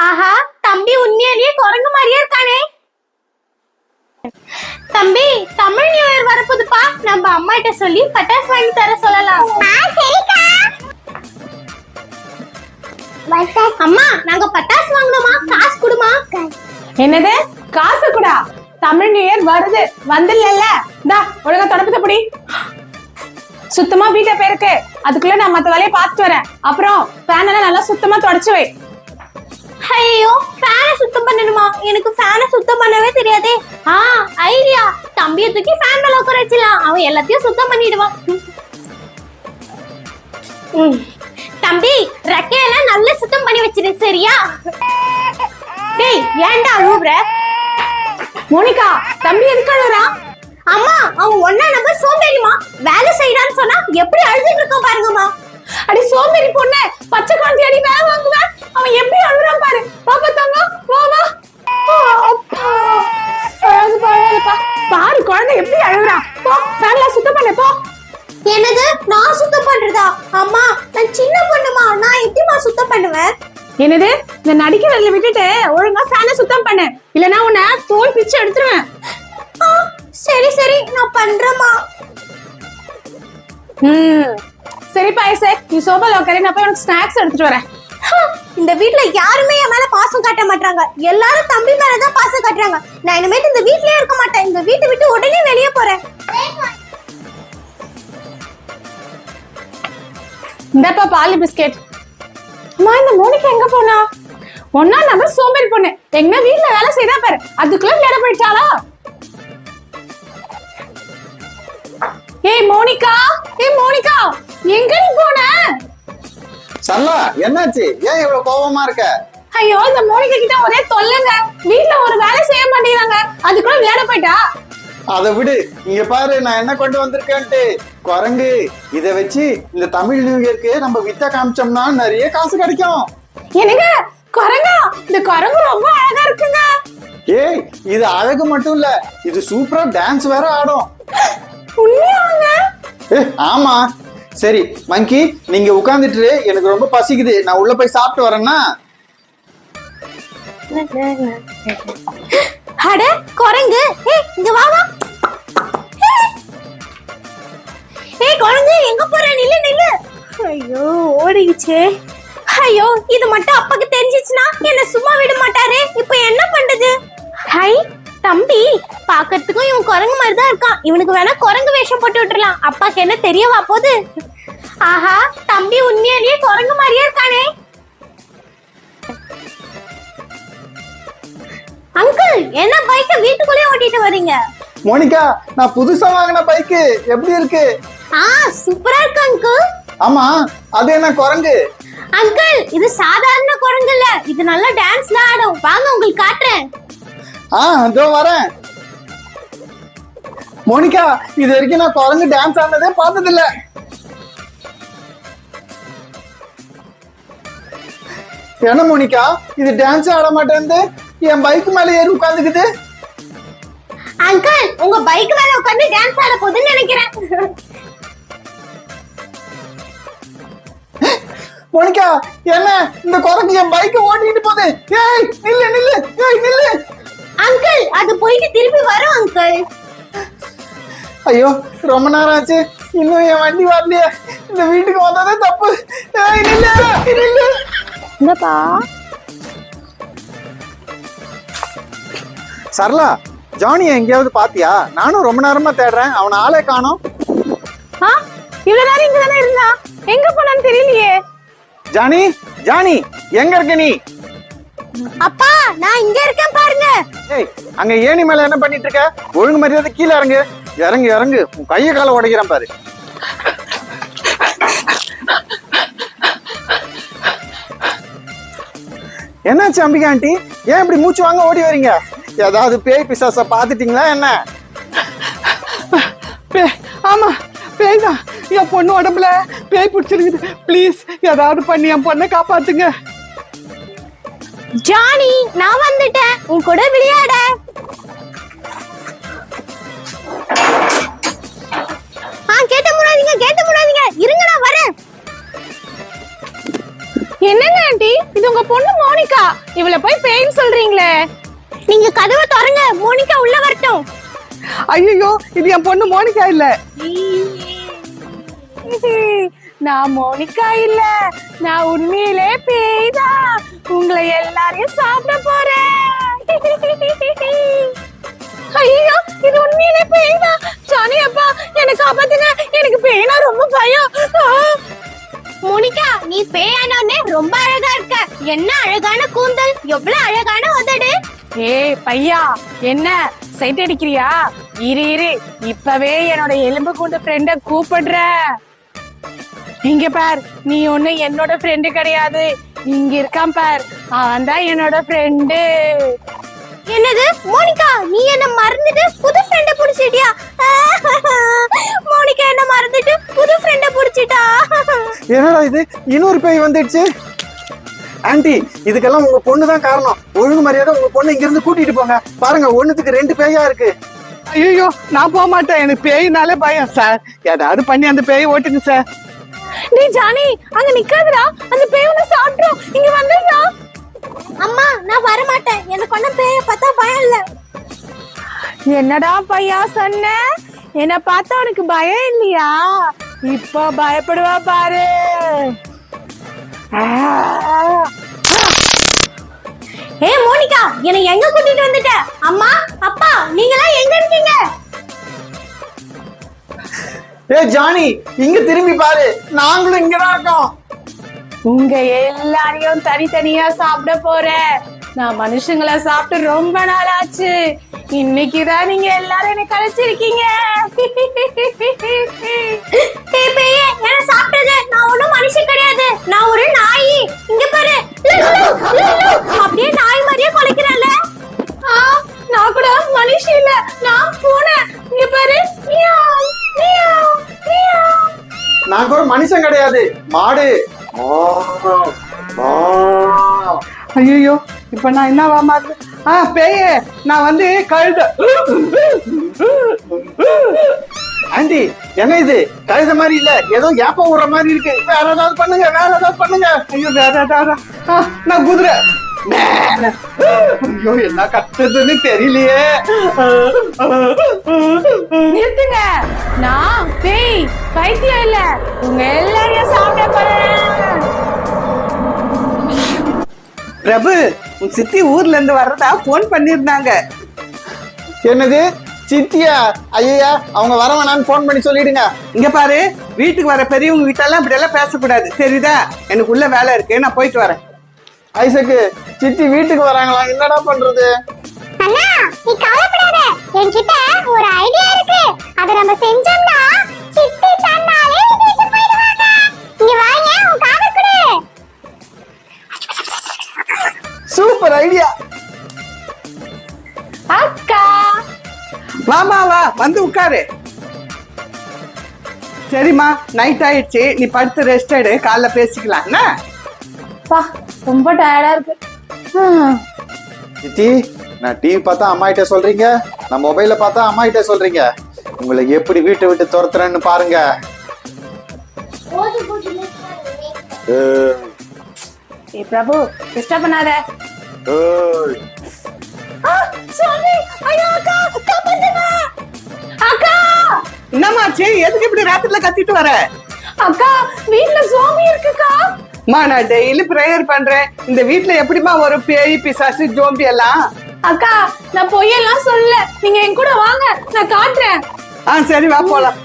ஆஹா, தம்பி உண்மையிலேயே குரங்கு மாதிரியே இருக்கானே. தம்பி, தமிழ் நியூ இயர் வரப்போகுதுப்பா. நம்ம அம்மா கிட்ட சொல்லி பட்டாசு வாங்கி தர சொல்லலாம். சரிக்கா. அம்மா, நாங்க பட்டாசு வாங்கணுமா? காசு கொடுமா. என்னது காசு கூடா? தமிழ் நியூ இயர் வருது, வந்துடல. இந்தா ஒழுங்கா தொடப்பத்தை பிடி. சுத்தமா வீட்டை பேருக்கு, அதுக்குள்ள நான் மத்த வேலையை பார்த்துட்டு வரேன். அப்புறம் ஃபேன் எல்லாம் நல்லா சுத்தமா தொடச்சு வை. ஐயோ, ஃபேனை சுத்தம் பண்ணணுமா? எனக்கு ஃபேனை சுத்தம் பண்ணவே தெரியாதே. ஐடியா, தம்பியை தூக்கி ஃபேன் மேல உட்கார வச்சிடலாம். அவன் எல்லாத்தையும் சுத்தம் பண்ணிடுவான். தம்பி, ரெக்கையெல்லாம் நல்லா சுத்தம் பண்ணி வச்சிரு, சரியா? டேய், ஏன்டா அழுவுற? மோனிகா, தம்பி எதுக்கு அழுறான்? அம்மா, அவன் ஒன்னா நம்பர் சோம்பேறிமா. வேலை செய்யறான்னு சொன்னா எப்படி அழுதுட்டு இருக்கான் பாருங்கம்மா. அடி சோம்பேறி பொண்ணு, பச்சை குழந்தை அடி வேலை வாங்குவேன். அவன் எப்படி அழுறான் பாரு. பாப்பா தங்க, வா வா. பாரு குழந்தை எப்படி அழுறா. போ, ஃபேன்ல சுத்தம் பண்ணு போ. என்னது, நான் சுத்தம் பண்றதா? அம்மா, நான் சின்ன பொண்ணுமா, நான் எப்படிமா சுத்தம் பண்ணுவேன்? என்னது, இந்த நடிக்கிறதுல விட்டுட்டு ஒழுங்கா ஃபேனை சுத்தம் பண்ணு, இல்லனா உன்னை தோல் பிச்சு எடுத்துருவேன். சரி சரி, நான் பண்றேம்மா. சரி பாயசே, நீ சோபால உட்காரு, நான் போய் உனக்கு ஸ்நாக்ஸ் எடுத்துட்டு வரேன். இந்த வீட்ல யாருமே என் மேல பாசம் காட்ட மாட்டாங்க. எல்லாரும் தம்பி மேலதான் பாசம் காட்டுறாங்க. நான் இனிமேட்டு இந்த வீட்லயே இருக்க மாட்டேன். இந்த வீட்டை விட்டு உடனே வெளியே போறேன். இந்தப்பா பாலி பிஸ்கெட். அம்மா, இந்த மோனிகா எங்க போனா? ஒன்னா நம்ம சோம்பேறி பொண்ணு எங்க வீட்ல வேலை செய்தா பாரு, அதுக்குள்ள விளையாட போயிட்டாளா? ஏய் மோனிகா, ஏய் மோனிகா, எங்க நீ போன? சரளா, என்னாச்சு? ஏன் இவ்வளவு கோபமா இருக்க? ஐயோ, இந்த மோனிகா கிட்ட ஒரே தொல்லைங்க. வீட்ல ஒரு வேலை செய்ய மாட்டேங்கிறாங்க, அதுக்குள்ள விளையாட போயிட்டா. அதை விடு, இங்க பாரு நான் என்ன கொண்டு வந்திருக்கேன்ட்டு. குரங்கு, இத வச்சு இந்த தமிழ் நியூ இயர்க்கு நம்ம வித்த காமிச்சோம்னா நிறைய காசு கிடைக்கும். என்னங்க குரங்கா? இந்த குரங்கு ரொம்ப அழகா இருக்குங்க. ஏய், இது அழகு மட்டும் இல்ல, இது சூப்பரா டான்ஸ் வேற ஆடும். உண்மையாங்க? ஆமா. சரி மங்கி, நீங்க உட்கார்ந்துட்டு, எனக்கு ரொம்ப பசிக்குது, நான் உள்ள போய் சாப்பிட்டு வரேன்னா. அட குரங்கு, இங்க வா வா. குரங்கு, எங்க போற? நில்லு நில்லு. ஐயோ, ஓடிடுச்சே. ஐயோ, இது மட்டும் அப்பாக்கு தெரிஞ்சிச்சுன்னா என்ன சும்மா விட மாட்டாரு. இப்போ என்ன பண்றது? ஹை தம்பி, பாக்கிறதுக்கும் இவன் குரங்கு மாதிரி தான் இருக்கான். இவனுக்கு வேணா குரங்கு வேஷம் போட்டு விட்டுறலாம். அப்பாக்கு என்ன தெரியவா போகுது? ஆஹா, தம்பி உண்மையிலேயே குரங்கு மாதிரியே இருக்கானே. அங்கிள், என்ன பைக்கை வீட்டுக்குள்ளே ஓட்டிட்டு வரீங்க? மோனிகா, நான் புதுசா வாங்கின பைக்கு எப்படி இருக்கு? சூப்பரா இருக்கு அங்கிள். ஆமா, அது என்ன குரங்கு? அங்கிள், இது சாதாரண குரங்கு இல்ல, இது நல்லா டான்ஸ்ல ஆடும். வாங்க உங்களுக்கு காட்டுறேன். இதோ வரேன். மோனிகா, இது வரைக்கும் நான் குரங்கு டான்ஸ் ஆனதே பார்த்தது இல்ல. என்ன மோனிகா, இது டான்ஸ் ஆட மாட்டேன், என் பைக் மேல ஏறி உட்கார்ந்துக்குது. அங்கிள், உங்க பைக் மேல உட்கார்ந்து டான்ஸ் ஆட போகுதுன்னு நினைக்கிறேன். மோனிகா, என்ன இந்த குரங்கு என் பைக்கை ஓட்டிட்டு போகுது? ஏய் நில்லு நில்லு, ஏய் நில்லு. அங்கிள், அது போயிட்டு திருப்பி வரும் அங்கிள். ஐயோ, ரொம்ப நேரம் ஆச்சு, இன்னும் என் வண்டி வரலையே. இந்த வீட்டுக்கு வந்ததே தப்பு. ஏய் நில்லு நில்லு. என்னப்பா? சரளா, ஜானியை எங்கேயாவது பாத்தியா? நானும் ரொம்ப நேரமா தேடுறேன், அவன ஆளே காணோம். இவ்வளவு நேரம் இங்க தானே இருந்தா, எங்க போனான்னு தெரியலையே. ஜானி, ஜானி, எங்க இருக்க நீ? அப்பா, நான் இங்க இருக்கேன் பாருங்க. ஏய், அங்க ஏணி மேல என்ன பண்ணிட்டு இருக்க? ஒழுங்கு மரியாதை கீழே இறங்கு. இறங்கு இறங்கு, உன் கையை காலை உடைக்கிறேன் பாரு. என்னாச்சு அம்பிகா ஆண்டி, ஏன் இப்படி மூச்சு வாங்க ஓடி வரீங்க? ஏதாவது பேய் பிசாச பாத்துட்டீங்களா என்ன? ஆமா, பேய் தான். என் பொண்ணு உடம்புல பேய் பிடிச்சிருக்குது. ப்ளீஸ் ஏதாவது பண்ணி என் பொண்ணை காப்பாத்துங்க. ஜானி, நான் வந்துட்டேன் உன் கூட விளையாட. கேட்ட முடாதீங்க, இருங்க நான் வரேன். என்னங்க ஆண்டி, இது உங்க பொண்ணு மோனிகா. இவள போய் பேய்ன்னு சொல்றீங்களே. நீங்க கதவை திறங்க, மோனிகா உள்ள வரட்டும். ஐயோ, இது என் பொண்ணு மோனிகா இல்ல. நான் மோனிகா இல்ல, நான் உண்மையிலே பேய்தான். உங்களை எல்லாரையும் சாப்பிட போறேன். ஐயோ, இது உண்மையிலே பேய்தான். ஜானி அப்பா, எனக்கு காப்பாத்துங்க. எனக்கு பேய்னா ரொம்ப பயம். மோனிகா, நீ பேயானே ரொம்ப அழகா இருக்க. என்ன அழகான கூந்தல், எவ்வளவு அழகான உதடு. ஏய் பையா, என்ன சைட் அடிக்கிறியா? இரு, இப்பவே என்னோட எலும்பு கூண்டு ஃப்ரெண்ட கூப்பிடுற. இங்க பார், நீ ஒண்ணு என்னோட ஃப்ரெண்டு கிடையாது. இங்க இருக்கான் பார், அவன் தான் என்னோட ஃப்ரெண்டு. என்னது மோனிகா, நீ என்ன மறந்துட்டு புது ஃப்ரெண்ட புடிச்சிட்டியா? மோனிகா என்ன மறந்துட்டு புது ஃப்ரெண்ட புடிச்சிட்டா. என்னடா இது, இன்னொரு பேய் வந்துடுச்சு. ஆன்ட்டி, இதுக்கெல்லாம் உங்க பொண்ணு தான் காரணம். ஒழுங்கு மரியாதை உங்க பொண்ணு இங்க இருந்து கூட்டிட்டு போங்க. பாருங்க, ஒண்ணுத்துக்கு 2 பேயா இருக்கு. ஐயோ, நான் போக மாட்டேன். எனக்கு பேயினாலே பயம் சார். ஏதாவது பண்ணி அந்த பேயை ஓட்டுங்க சார். நீ ஜானி, அங்க நிக்காதடா. அந்த பேய் உன்னை சாப்பிடும். இங்க வந்துடா. அம்மா, நான் வர மாட்டேன். எனக்கு ஒன்னும் பேய பார்த்தா பயம் இல்ல. என்னடா பையா சொன்ன? என்ன பார்த்தா உனக்கு பயம் இல்லையா? இப்போ பயப்படுவா பாரு. ஏ மோனிகா, என்னை எங்க கூட்டிட்டு வந்துட்ட? அம்மா, அப்பா, நீங்களா எங்க இருக்கீங்க? ஏ ஜானி, இங்க திரும்பி பாரு, நாங்களும் இங்கதான் இருக்கோம். உங்க எல்லாரையும் தனித்தனியா சாப்பிட போறேன். நான் மனுஷங்களை சாப்பிட்டு ரொம்ப நாள் ஆச்சு. இன்னைக்குதான் நீங்க எல்லாரும் என்ன கழிச்சிருக்கீங்க. என்ன சாப்பிட்டது? நான் ஒண்ணும் மனுஷன் கிடையாது. நான் ஒரு நாய். இங்க பாரு, அப்படியே நாய் மாதிரியே குலைக்கிறல்ல. நான் கூட மனுஷன் இல்ல, நான் பூனை. இங்க பாரு, மியாவ், மியாவ், மியாவ். நான் கூட மனுஷன் கிடையாது, மாடு. ஐயோ, இப்ப நான் என்னவா மாறு? பேயே, நான் வந்து கழுத. ஆண்டி, என்ன இது? கழுத மாதிரி இல்ல, ஏதோ ஏப்ப விடுற மாதிரி இருக்கு. வேற ஏதாவது பண்ணுங்க, வேற ஏதாவது பண்ணுங்க. ஐயோ, வேற ஏதாவது. நான் குதிரை. ஐயோ, என்ன கத்துறதுன்னு தெரியலையே. நிறுத்துங்க. நான் பேய், பைத்தியம் இல்ல. உங்க எல்லாரையும் சாப்பிட போறேன். பிரபு, உன் சித்தி ஊர்ல இருந்து வர்றதா போன் பண்ணிருந்தாங்க. என்னது, சித்தியா? ஐயா, அவங்க வர வேணான்னு போன் பண்ணி சொல்லிடுங்க. இங்க பாரு, வீட்டுக்கு வர பெரியவங்க வீட்டெல்லாம் இப்படி எல்லாம் பேசக்கூடாது, தெரியுதா? எனக்கு உள்ள வேலை இருக்கு, நான் போயிட்டு வரேன். ஐசக்கு, சித்தி வீட்டுக்கு வராங்களா? என்னடா பண்றது? அண்ணா, நீ கவலைப்படாத. என்கிட்ட ஒரு ஐடியா இருக்கு. அத நம்ம செஞ்சோம்னா சித்தி தன்னாலே வீட்டுக்கு போயிடுவாங்க. இங்க வாங்க, உன் காதை கொடு. Super idea. அக்கா, வாமா வா, வந்து உட்காரு. சரிம்மா, நைட் ஆயிடுச்சு, நீ படுத்து ரெஸ்ட் எடு, காலைல பேசிக்கலாம் என்ன? பா, ரொம்ப டயர்டா இருக்கு. சித்தி, நான் டிவி பார்த்தா அம்மா கிட்ட சொல்றீங்க, நான் மொபைல பார்த்தா அம்மா கிட்ட சொல்றீங்க. உங்களை எப்படி வீட்டை விட்டு துரத்துறேன்னு பாருங்க. ஏய் பிரபு, டிஸ்டர்ப் பண்ணாத. ஏய். சாமி, ஐயோ அக்கா, காப்பாத்துங்க. அக்கா, என்னமாச்சு? எதுக்கு இப்படி ராத்திரில கத்திட்டு வர? அக்கா, வீட்ல ஜோம்பி இருக்குக்கா. அம்மா, நான் டெய்லி பிரேயர் பண்றேன். இந்த வீட்ல எப்படிமா ஒரு பேய் பிசாசு ஜோம்பி எல்லாம்? அக்கா, நான் பொய்யெல்லாம் சொல்லல. நீங்க என் கூட வாங்க, நான் காட்டுறேன். சரி, வா போலாம்.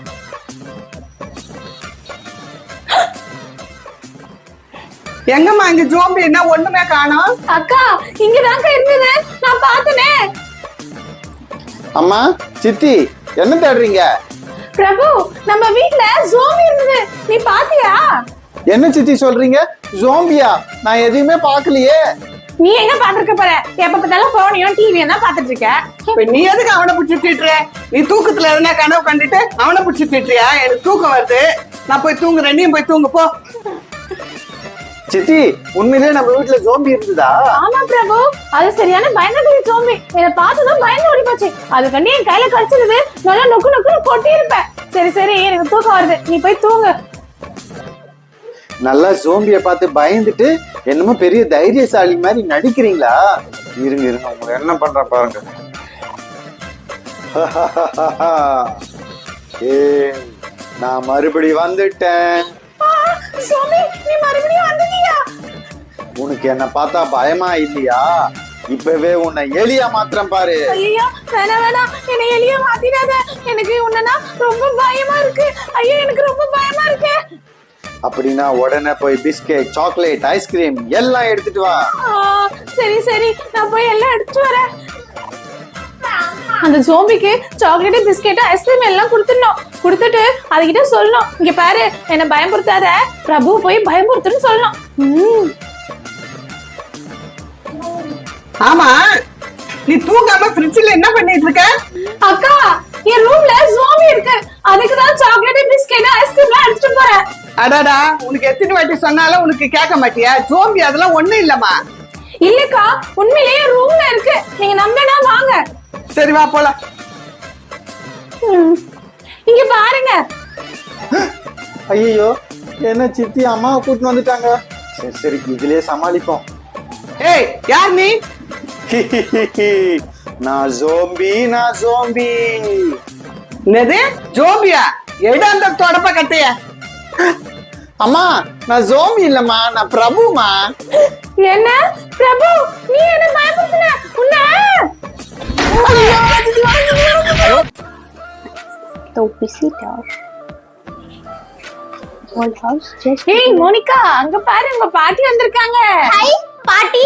எங்கம்மா இங்க ஜோம்பி என்ன ஒண்ணுமே காணோம்? அக்கா, இங்கதாங்க இருந்தது, நான் பார்த்தனே. அம்மா, சித்தி, என்ன தேடுறீங்க? பிரபு, நம்ம வீட்ல ஜோம்பி இருந்தது, நீ பாத்தியா? என்ன சித்தி சொல்றீங்க? ஜோம்பியா? நான் எதையுமே பார்க்கலையே. நீ எங்க பாத்துருக்க போற? எப்ப பார்த்தாலும் போனையும் டிவியும் தான் பாத்துட்டு இருக்க. இப்ப நீ எதுக்கு அவனை பிடிச்சி திட்டுற? நீ தூக்கத்துல எதுனா கனவு கண்டுட்டு அவனை பிடிச்சி திட்டுறியா? எனக்கு தூக்கம் வருது, நான் போய் தூங்குறேன், நீ போய் தூங்கு போ. சித்தி, உண்மையிலே நம்ம வீட்டுல ஜோம்பி இருந்ததா? ஆமா பிரபு, அது சரியான பயங்கர ஜோம்பி. என்னை பார்த்ததும் பயந்து ஓடி போச்சு. அது கண்டி என் கையில கடிச்சிருது. நல்லா நொக்கு நொக்குன்னு கொட்டி இருப்பேன். சரி சரி, எனக்கு தூக்கம் வருது, நீ போய் தூங்கு. நல்லா ஜோம்பிய பார்த்து பயந்துட்டு என்னமோ பெரிய தைரியசாலி மாதிரி நடிக்கிறீங்களா? இருங்க இருங்க, உங்களை என்ன பண்றேன் பாருங்க. ஏய், நான் மறுபடி வந்துட்டேன். சுவாமி நீ மறுபடியும் வந்துட்டியா? உனக்கு என்ன பார்த்தா பயமா இல்லையா? இப்பவே உன்னை எலியா மாத்திரம் பாரு. ஐயோ வேணாம் வேணாம், என்னை எலிய மாத்திடாத. எனக்கு உன்னனா ரொம்ப பயமா இருக்கு. ஐயோ எனக்கு ரொம்ப பயமா இருக்கு. அப்படின்னா உடனே போய் பிஸ்கெட், சாக்லேட், ஐஸ்கிரீம் எல்லாம் எடுத்துட்டு வா. சரி சரி, நான் போய் எல்லாம் எடுத்துட்டு வரேன். அந்த ஜோம்பிக்கு சாக்லேட், பிஸ்கெட், ஐஸ்கிரீம் எல்லாம் கொடுத்துட்டு அதுகிட்ட சொல்லணும், இங்க பாரு என்ன பயமுறுத்தாத, பிரபு போய் பயமுறுத்துன்னு சொல்லணும். ஆமா, நீ தூங்காம ஃப்ரிட்ஜ்ல என்ன பண்ணிட்டு இருக்க? அக்கா என் ரூம்ல ஜோம்பி இருக்கு, அதுக்கு தான் சாக்லேட், பிஸ்கெட், ஐஸ்கிரீம் எல்லாம் எடுத்துட்டு போறேன். அடாடா, உனக்கு எத்தனை வாட்டி சொன்னாலும் உனக்கு கேட்க மாட்டியா? ஜோம்பி அதெல்லாம் ஒண்ணும் இல்லம்மா. இல்லக்கா உண்மையிலேயே ரூம்ல இருக்கு, நீங்க நம்பினா வாங்க. சரி வா போலாம். இங்க பாருங்க. ஐயோ, என்ன சித்தி அம்மாவை கூட்டிட்டு வந்துட்டாங்க. சரி சரி, இதுலயே சமாளிப்போம். ஏய், யார் நீ? நான் ஜோம்பி. என்னது ஜோம்பியா? எடு அந்த தொடப்ப கட்டைய. அம்மா, நான் ஜோம்பி இல்லம்மா, நான் பிரபுமா. என்ன பிரபு, நீ என்ன பயமுறுத்துன? உன்ன ஏய் மோனிகா, அங்க பாரு உங்க பாட்டி வந்திருக்காங்க. ஹாய் பாட்டி.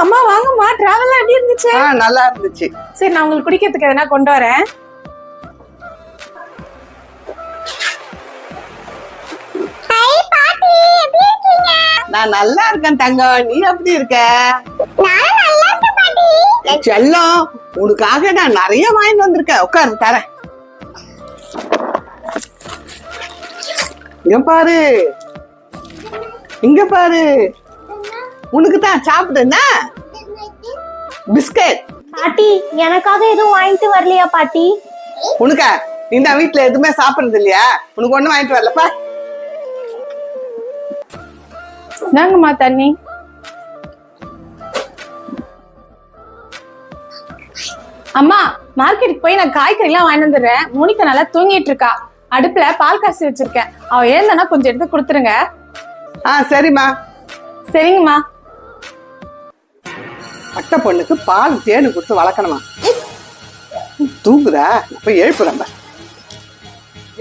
அம்மா வாங்கம்மா, டிராவல் எப்படி இருந்துச்சு? நல்லா இருந்துச்சு. சரி, நான் உங்களுக்கு குடிக்கிறதுக்கு எதனா கொண்டு வரேன். ஹாய் பாட்டி, எப்படி இருக்கீங்க? நான் நல்லா இருக்கேன் தங்கம், நீ எப்படி இருக்க? நான் நல்லா இருக்கேன் பாட்டி. செல்லம், உனக்காக நான் நிறைய வாங்கிட்டு வந்திருக்கேன், உட்காரு தரேன். இங்க பாரு, உனக்கு தான் சாப்பிடுனா பிஸ்கட். பாட்டி எனக்காக எதுவும் வாங்கிட்டு வரலையா பாட்டி? உனக்கா? இந்த வீட்டுல எதுவுமே சாப்பிடுறது இல்லையா? உனக்கு ஒண்ணும் வாங்கிட்டு வரலப்பா. நாங்கம்மா தண்ணி. அம்மா, மார்க்கெட்டுக்கு போய் நான் காய்கறி எல்லாம் வாங்கிட்டு வந்துடுறேன். மோனிகா நல்லா தூங்கிட்டு இருக்கா. அடுப்புல பால் காசி வச்சிருக்கேன், அவ ஏந்தானா கொஞ்சம் எடுத்து கொடுத்துருங்க. சரிம்மா. சரிங்கம்மா. அட்டை பொண்ணுக்கு பால் தேனு கொடுத்து வளர்க்கணுமா? தூங்குதா? இப்ப எழுப்புறேன்.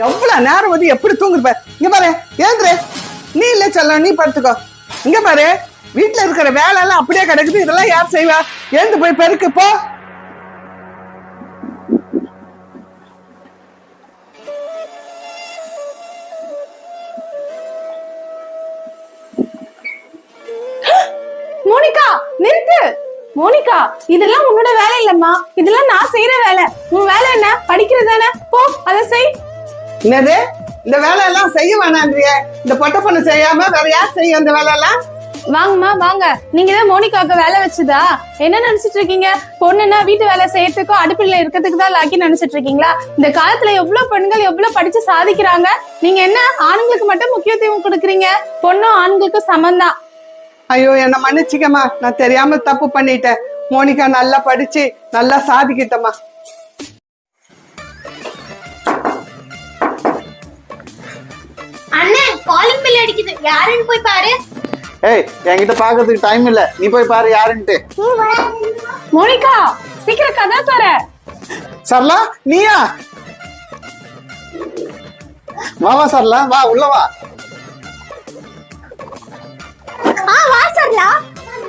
எவ்வளவு நேரம் வந்து எப்படி தூங்குது பாரு. இங்க பாரு, ஏந்திரு. நீ இல்ல செல்லம், நீ படுத்துக்கோ. இங்க பாரு, வீட்டுல இருக்கிற வேலை எல்லாம் அப்படியே கிடக்குது, இதெல்லாம் யார் செய்வா? ஏந்து போய் பெருக்கு போ. மோனிகா நிறுத்து. மோனிகா, இதெல்லாம் உன்னோட வேலை இல்லம்மா, இதெல்லாம் நான் செய்யற வேலை. உன் வேலை என்ன? படிக்கிறது தானே, போ அதை செய். என்னது? இந்த வேலை எல்லாம் செய்ய வேணான்றிய? இந்த பொட்டை பொண்ணு செய்யாம வேற யார் செய்யும் இந்த வேலை எல்லாம்? வாங்கம்மா வாங்க. நீங்க தான் மோனிகாவுக்கு வேலை வச்சுதா? என்ன நினைச்சிட்டு இருக்கீங்க? பொண்ணுன்னா வீட்டு வேலை செய்யறதுக்கும் அடுப்பில் இருக்கிறதுக்கு தான் லாக்கி நினைச்சிட்டு இருக்கீங்களா? இந்த காலத்துல எவ்வளவு பெண்கள் எவ்வளவு படிச்சு சாதிக்கிறாங்க. நீங்க என்ன ஆண்களுக்கு மட்டும் முக்கியத்துவம் கொடுக்குறீங்க? பொண்ணும் ஆண்களுக்கும் சமந்தான். ஐயோ, என்ன மன்னிச்சுக்கம்மா, நான் தெரியாம தப்பு பண்ணிட்டேன். மோனிகா நல்லா படிச்சு நல்லா சாதிக்கிட்டம்மா. அண்ணே, காலிங் பெல் அடிக்குது, யாருன்னு போய் பாரு. ஏய், என்கிட்ட பாக்குறதுக்கு டைம் இல்ல, நீ போய் பாரு யாருன்ட்டு. மோனிகா சீக்கிரம் கதா தர. சரளா, நீயா? வா சரளா, வா உள்ள வா. வா சரளா.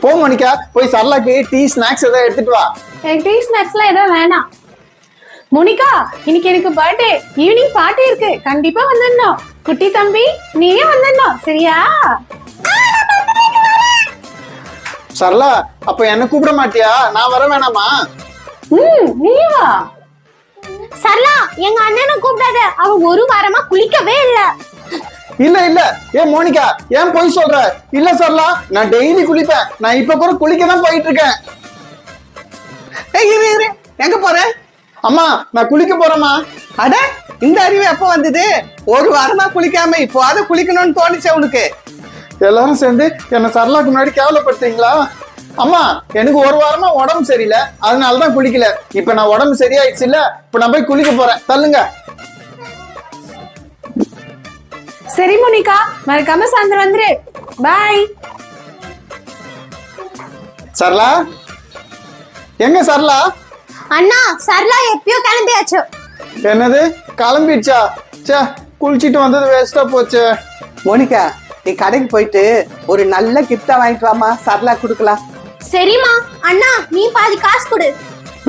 போ மோனிகா, போய் சரளாக்கு டீ, ஸ்நாக்ஸ் ஏதாவது எடுத்துட்டு வா. எனக்கு டீ ஸ்நாக்ஸ்லாம் எதுவும் வேணாம். மோனிகா, இன்னைக்கு எனக்கு பர்த்டே, ஈவினிங் பார்ட்டி இருக்கு, கண்டிப்பா வந்துடணும். குட்டி தம்பி நீயே வந்துடணும், சரியா? சரளா, அப்ப என்ன கூப்பிட மாட்டியா? நான் வர வேணாமா? நீயே வா. சரளா, எங்க அண்ணனை கூப்பிடாத, அவன் ஒரு வாரமா குளிக்கவே இல்ல. இல்ல ஏன் மோனிகா, ஏன் போய் சொல்ற? இல்ல சரளா, நான் டெய்லி குளிப்பேன். நான் இப்ப கூட குளிக்க தான் போயிட்டு இருக்கேன். இரு, எங்க போற? அம்மா நான் குளிக்க போறேம்மா. அட இந்த அறிவு எப்ப வந்தது? ஒரு வாரமா குளிக்காம இப்போ அதை குளிக்கணும்னு தோணுச்சே உனக்கு? எல்லாரும் சேர்ந்து என்ன சரளாக்கு முன்னாடி கேவலப்படுத்துறீங்களா? அம்மா எனக்கு ஒரு வாரமா உடம்பு சரியில்லை, அதனாலதான் குளிக்கல. இப்ப நான் உடம்பு சரியாயிடுச்சு இல்ல, இப்ப நான் போய் குளிக்க போறேன். தள்ளுங்க. சரி மோனிகா, மறக்காம சாயந்தரம் வந்துரு. பாய். சரளா எங்க சரளா? அண்ணா சரளா எப்பயோ கிளம்பியாச்சு. என்னது கிளம்பிடுச்சா? சே, குளிச்சிட்டு வந்தது வேஸ்டா போச்சு. மோனிகா, நீ கடைக்கு போயிட்டு ஒரு நல்ல கிஃப்டா வாங்கிட்டு வாமா, சரளா கொடுக்கலாம். சரிம்மா. அண்ணா நீ பாதி காசு கொடு.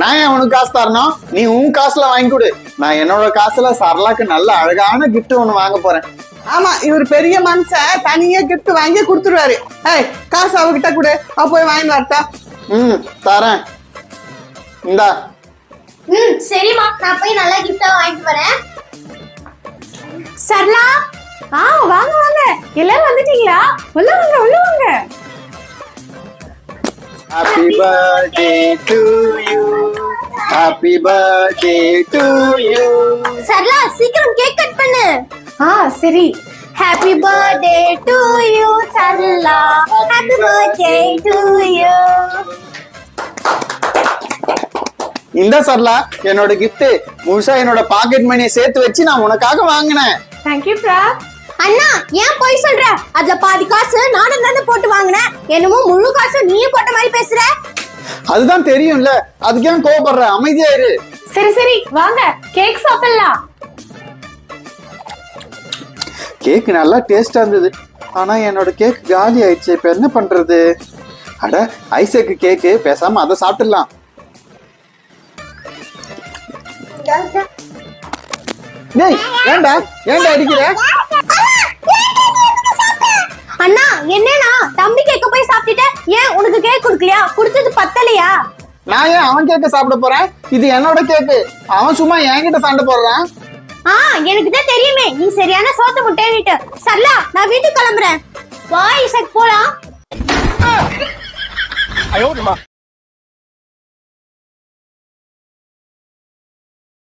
நான் ஏன் உனக்கு காசு தரணும்? நீ உன் காசுல வாங்கி கொடு. நான் என்னோட காசுல சரளாக்கு நல்ல அழகான gift ஒண்ணு வாங்க போறேன். ஆமா, இவர் பெரிய மனுஷன், தனியா கிஃப்ட் வாங்கி கொடுத்துருவாரு. ஏய், காசு அவகிட்ட கொடு, அவ போய் வாங்கி வரட்டா. தரேன். இந்தா. சரிம்மா, நான் போய் நல்லா கிஃப்டா வாங்கிட்டு வரேன். சரளா. வாங்க வாங்க, எல்லாரும் வந்துட்டீங்களா? உள்ள வாங்க உள்ள வாங்க. Happy birthday to you. Happy birthday to you. Sarala சீக்கிரம் கேக் கட் பண்ணு. சரி. Happy birthday to you Sarala. Happy birthday to you. இந்த சரளா என்னோட gift. முழுசா என்னோட பாக்கெட் மணியை சேர்த்து வச்சு நான் உனக்காக வாங்கினேன். தேங்க்யூ பிரா. அண்ணா ஏன் போய் சொல்ற? அதுல பாதி காசு நானும் தானே போட்டு வாங்கினேன். என்னமோ முழு காசு நீயே போட்ட மாதிரி பேசுற. அதுதான் தெரியும்ல, அதுக்கு ஏன் கோவப்படுற? அமைதியா இரு. சரி சரி வாங்க, கேக் சாப்பிடலாம். கேக் நல்லா டேஸ்டா இருந்தது, ஆனா என்னோட கேக் காலி ஆயிடுச்சு. இப்ப என்ன பண்றது? அட, ஐசக்கு கேக்கு, பேசாம அதை சாப்பிட்டுடலாம். டேய், ஏன்டா அடிக்கிற? அண்ணா என்னன்னா தம்பி கேக்க போய் சாப்பிட்டுட்ட, ஏன் உனக்கு கேக் குடுக்கலையா? குடுத்தது பத்தலையா? நான் ஏன் அவன் கேக்க சாப்பிட போறேன்? இது என்னோட கேக்கு. அவன் சும்மா என்கிட்ட சண்டை போடுறான். எனக்கு தான் தெரியுமே நீ சரியான சோத்து முட்டைன்னுட்டு. சரளா நான் வீட்டுக்கு கிளம்புறேன். வா இசக் போலாம்.